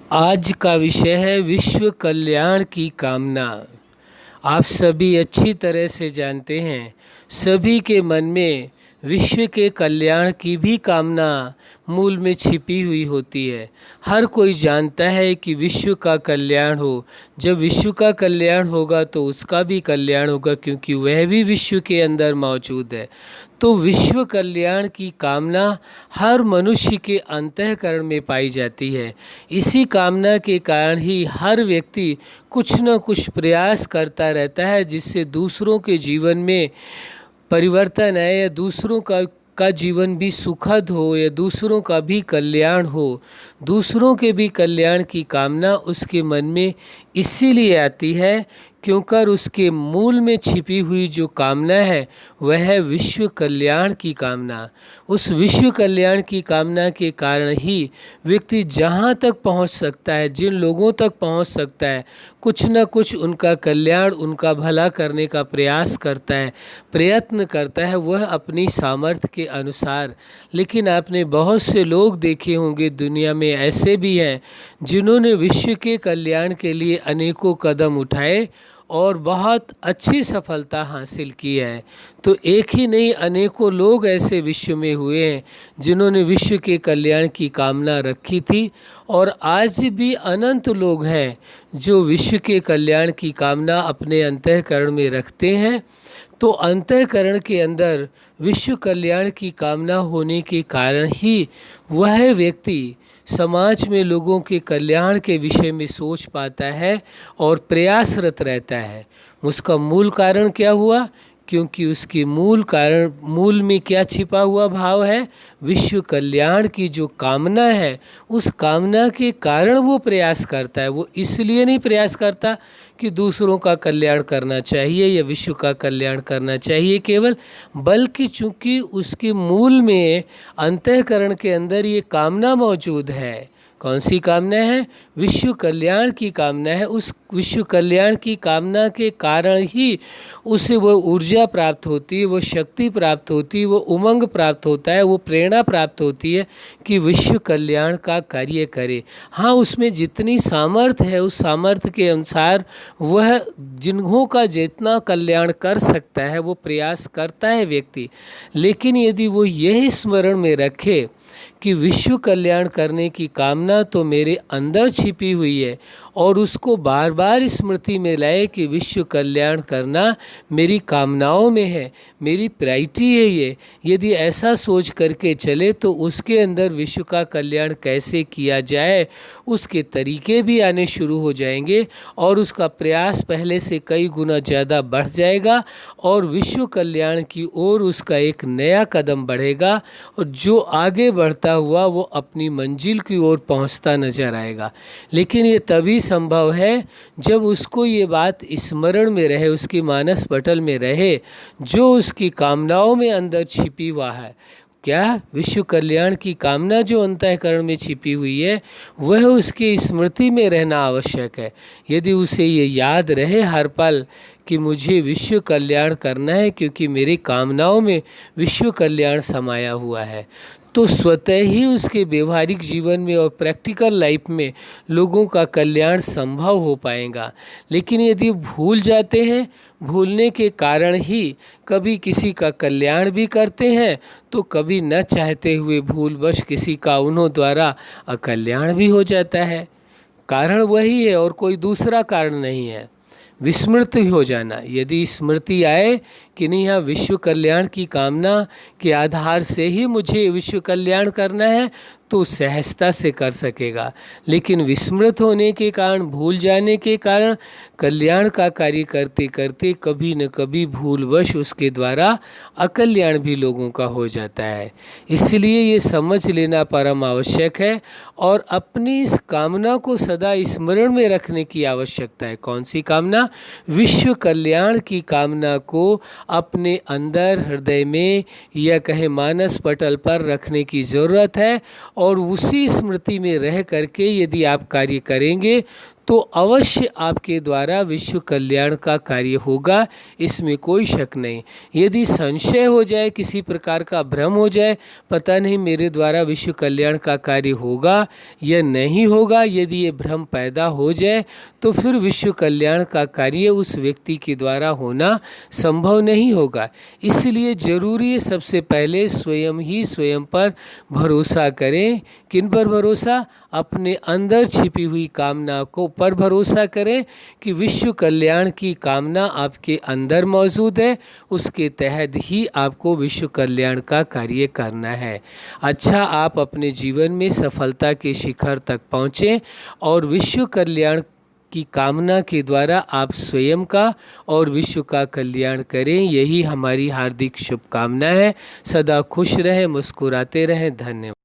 आज का विषय है विश्व कल्याण की कामना। आप सभी अच्छी तरह से जानते हैं, सभी के मन में विश्व के कल्याण की भी कामना मूल में छिपी हुई होती है। हर कोई जानता है कि विश्व का कल्याण हो। जब विश्व का कल्याण होगा तो उसका भी कल्याण होगा, क्योंकि वह भी विश्व के अंदर मौजूद है। तो विश्व कल्याण की कामना हर मनुष्य के अंतःकरण में पाई जाती है। इसी कामना के कारण ही हर व्यक्ति कुछ न कुछ प्रयास करता रहता है, जिससे दूसरों के जीवन में परिवर्तन आए, या दूसरों का जीवन भी सुखद हो, या दूसरों का भी कल्याण हो। दूसरों के भी कल्याण की कामना उसके मन में इसीलिए आती है क्योंकि उसके मूल में छिपी हुई जो कामना है वह है विश्व कल्याण की कामना। उस विश्व कल्याण की कामना के कारण ही व्यक्ति जहाँ तक पहुँच सकता है, जिन लोगों तक पहुँच सकता है, कुछ न कुछ उनका कल्याण, उनका भला करने का प्रयास करता है, प्रयत्न करता है, वह अपनी सामर्थ्य के अनुसार। लेकिन आपने बहुत से लोग देखे होंगे, दुनिया में ऐसे भी हैं जिन्होंने विश्व के कल्याण के लिए अनेकों कदम उठाए और बहुत अच्छी सफलता हासिल की है। तो एक ही नहीं, अनेकों लोग ऐसे विश्व में हुए हैं जिन्होंने विश्व के कल्याण की कामना रखी थी, और आज भी अनंत लोग हैं जो विश्व के कल्याण की कामना अपने अंतःकरण में रखते हैं। तो अंतःकरण के अंदर विश्व कल्याण की कामना होने के कारण ही वह व्यक्ति समाज में लोगों के कल्याण के विषय में सोच पाता है और प्रयासरत रहता है। उसका मूल कारण क्या हुआ? क्योंकि उसके मूल में क्या छिपा हुआ भाव है? विश्व कल्याण की जो कामना है, उस कामना के कारण वो प्रयास करता है। वो इसलिए नहीं प्रयास करता कि दूसरों का कल्याण करना चाहिए या विश्व का कल्याण करना चाहिए केवल, बल्कि चूंकि उसके मूल में अंतःकरण के अंदर ये कामना मौजूद है। कौन सी कामना है? विश्व कल्याण की कामना है। उस विश्व कल्याण की कामना के कारण ही उसे वो ऊर्जा प्राप्त होती है, वो शक्ति प्राप्त होती है, वो उमंग प्राप्त होता है, वो प्रेरणा प्राप्त होती है कि विश्व कल्याण का कार्य करे। हाँ, उसमें जितनी सामर्थ्य है उस सामर्थ्य के अनुसार वह जिन्हों का जितना कल्याण कर सकता है वो प्रयास करता है व्यक्ति। लेकिन यदि वो यह स्मरण में रखे कि विश्व कल्याण करने की कामना तो मेरे अंदर छिपी हुई है, और उसको बार बार स्मृति में लाए कि विश्व कल्याण करना मेरी कामनाओं में है, मेरी प्रायोरिटी है ये। यदि ऐसा सोच करके चले तो उसके अंदर विश्व का कल्याण कैसे किया जाए उसके तरीके भी आने शुरू हो जाएंगे, और उसका प्रयास पहले से कई गुना ज़्यादा बढ़ जाएगा, और विश्व कल्याण की ओर उसका एक नया कदम बढ़ेगा, और जो आगे बढ़ता हुआ वो अपनी मंजिल की ओर पहुंचता नजर आएगा। लेकिन ये तभी संभव है जब उसको ये बात स्मरण में रहे, उसकी मानस पटल में रहे, जो उसकी कामनाओं में अंदर छिपी हुआ है। क्या? विश्व कल्याण की कामना जो अंतःकरण में छिपी हुई है वह उसकी स्मृति में रहना आवश्यक है। यदि उसे ये याद रहे हर पल कि मुझे विश्व कल्याण करना है, क्योंकि मेरी कामनाओं में विश्व कल्याण समाया हुआ है, तो स्वतः ही उसके व्यवहारिक जीवन में और प्रैक्टिकल लाइफ में लोगों का कल्याण संभव हो पाएगा। लेकिन यदि भूल जाते हैं, भूलने के कारण ही कभी किसी का कल्याण भी करते हैं, तो कभी न चाहते हुए भूलवश किसी का उन्हों द्वारा अकल्याण भी हो जाता है। कारण वही है और कोई दूसरा कारण नहीं है, विस्मृत हो जाना। यदि स्मृति आए कि नहीं, हाँ, विश्व कल्याण की कामना के आधार से ही मुझे विश्व कल्याण करना है, तो सहजता से कर सकेगा। लेकिन विस्मृत होने के कारण, भूल जाने के कारण कल्याण का कार्य करते करते कभी न कभी भूलवश उसके द्वारा अकल्याण भी लोगों का हो जाता है। इसलिए ये समझ लेना परम आवश्यक है, और अपनी इस कामना को सदा स्मरण में रखने की आवश्यकता है। कौन सी कामना? विश्व कल्याण की कामना को अपने अंदर हृदय में या कहे मानस पटल पर रखने की ज़रूरत है, और उसी स्मृति में रह करके यदि आप कार्य करेंगे तो अवश्य आपके द्वारा विश्व कल्याण का कार्य होगा, इसमें कोई शक नहीं। यदि संशय हो जाए, किसी प्रकार का भ्रम हो जाए, पता नहीं मेरे द्वारा विश्व कल्याण का कार्य होगा या नहीं होगा, यदि ये भ्रम पैदा हो जाए तो फिर विश्व कल्याण का कार्य उस व्यक्ति के द्वारा होना संभव नहीं होगा। इसलिए जरूरी है सबसे पहले स्वयं ही स्वयं पर भरोसा करें। किन पर भरोसा? अपने अंदर छिपी हुई कामना को पर भरोसा करें कि विश्व कल्याण की कामना आपके अंदर मौजूद है, उसके तहत ही आपको विश्व कल्याण का कार्य करना है। अच्छा, आप अपने जीवन में सफलता के शिखर तक पहुँचें और विश्व कल्याण की कामना के द्वारा आप स्वयं का और विश्व का कल्याण करें, यही हमारी हार्दिक शुभकामना है। सदा खुश रहें, मुस्कुराते रहें। धन्यवाद।